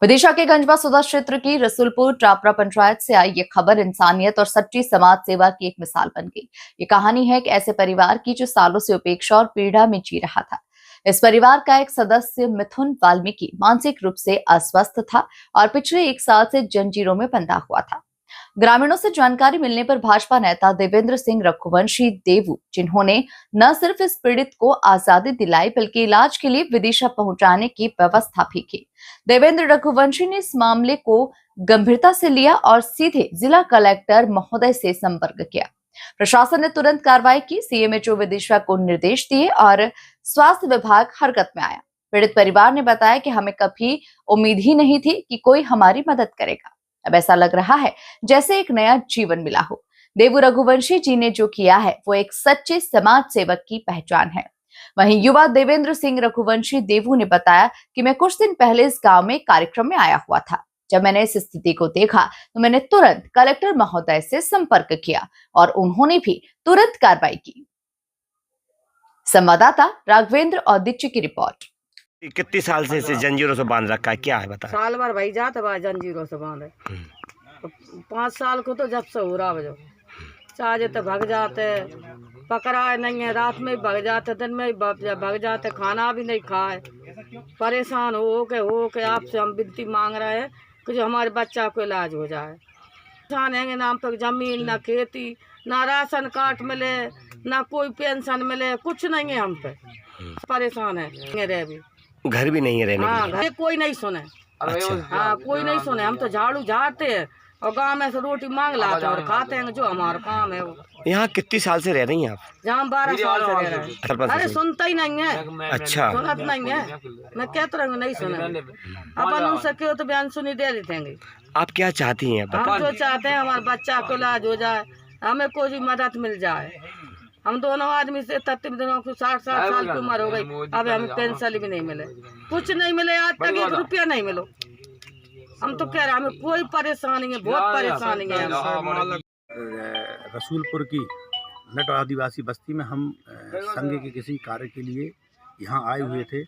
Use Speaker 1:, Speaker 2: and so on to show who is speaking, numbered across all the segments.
Speaker 1: विदिशा के गंजबासौदा क्षेत्र की रसूलपुर टापरा पंचायत से आई ये खबर इंसानियत और सच्ची समाज सेवा की एक मिसाल बन गई। ये कहानी है एक ऐसे परिवार की जो सालों से उपेक्षा और पीड़ा में जी रहा था। इस परिवार का एक सदस्य मिथुन वाल्मीकि मानसिक रूप से अस्वस्थ था और पिछले 1 साल से जंजीरों में बंधा हुआ था। ग्रामीणों से जानकारी मिलने पर भाजपा नेता देवेंद्र सिंह रघुवंशी देवू, जिन्होंने न सिर्फ इस पीड़ित को आजादी दिलाई बल्कि इलाज के लिए विदिशा पहुंचाने की व्यवस्था भी की। देवेंद्र रघुवंशी ने इस मामले को गंभीरता से लिया और सीधे जिला कलेक्टर महोदय से संपर्क किया। प्रशासन ने तुरंत कार्रवाई की, सीएमएचओ विदिशा को निर्देश दिए और स्वास्थ्य विभाग हरकत में आया। पीड़ित परिवार ने बताया कि हमें कभी उम्मीद ही नहीं थी कि कोई हमारी मदद करेगा। अब ऐसा लग रहा है जैसे एक नया जीवन मिला हो। देवू रघुवंशी जी ने जो किया है वो एक सच्चे समाज सेवक की पहचान है। वहीं युवा देवेंद्र सिंह रघुवंशी देवू ने बताया कि मैं कुछ दिन पहले इस गांव में कार्यक्रम में आया हुआ था। जब मैंने इस स्थिति को देखा तो मैंने तुरंत कलेक्टर महोदय से संपर्क किया और उन्होंने भी तुरंत कार्रवाई की। संवाददाता राघवेंद्र औदिच्य की रिपोर्ट।
Speaker 2: कितने साल से इसे जंजीरों से बांध रखा है, क्या है बता?
Speaker 3: साल भर भाई जाते बा जंजीरों से बांधे। 5 साल को तो जब से हो रहा है, चाहे तो भग जाते, पकड़ा नहीं है, रात में भग जाते, दिन में भग जाते, खाना भी नहीं खाए। परेशान हो के आपसे हम विनती मांग रहे हैं कि जो हमारे बच्चा को इलाज हो जाए। परेशान है, नाम पर जमीन ना खेती ना राशन कार्ड मिले ना कोई पेंशन मिले, कुछ नहीं है हम पे। परेशान है रह भी,
Speaker 2: घर भी नहीं है रहने
Speaker 3: हाँ,
Speaker 2: के लिए?
Speaker 3: कोई नहीं सुने।
Speaker 2: अच्छा।
Speaker 3: हाँ, कोई नहीं सुने। हम तो झाड़ू झाड़ते हैं और गांव में से रोटी मांग लाते हैं और खाते हैं, जो हमारा काम है वो।
Speaker 2: यहाँ कितनी साल से रह रही हैं आप?
Speaker 3: जहाँ 12 साल से रह रहे हैं। अरे सुनता ही नहीं है।
Speaker 2: अच्छा।
Speaker 3: सुनत नहीं है, मैं कहते रहूँगी नहीं सुने। अपन उनसे क्यों तो बयान सुनी दे देंगे।
Speaker 2: आप क्या चाहती हैं?
Speaker 3: हम जो चाहते हैं हमारे बच्चा को इलाज हो जाए, हमें कोई मदद मिल जाए। हम दोनों आदमी से 33 दिनों को 60 साल की उम्र हो गई, अब हमें पेंशन भी नहीं मिले, कुछ नहीं मिले, आज तक 1 रुपया नहीं मिलो। हम तो कह रहे हैं हमें कोई परेशानी है, बहुत परेशानी है।
Speaker 4: रसूलपुर की नट आदिवासी बस्ती में हम संघ के किसी कार्य के लिए यहाँ आए हुए थे।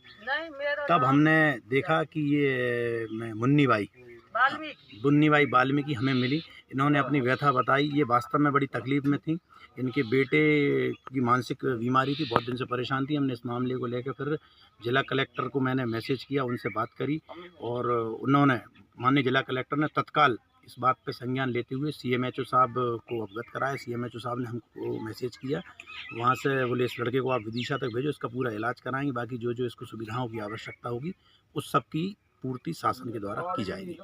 Speaker 4: तब हमने देखा कि ये मुन्नी बाई वाल्मीकि हमें मिली। इन्होंने अपनी व्यथा बताई। ये वास्तव में बड़ी तकलीफ में थी। इनके बेटे की मानसिक बीमारी थी, बहुत दिन से परेशान थी। हमने इस मामले को लेकर फिर जिला कलेक्टर को मैंने मैसेज किया, उनसे बात करी और उन्होंने माननीय जिला कलेक्टर ने तत्काल इस बात पे संज्ञान लेते हुए सीएमएचओ साहब को अवगत कराया। सीएमएचओ साहब ने हमको मैसेज किया, वहाँ से बोले इस लड़के को आप विदिशा तक भेजो, इसका पूरा इलाज कराएंगे, बाकी जो जो इसको सुविधाओं की आवश्यकता होगी उस सब की पूर्ति शासन के द्वारा की जाएगी।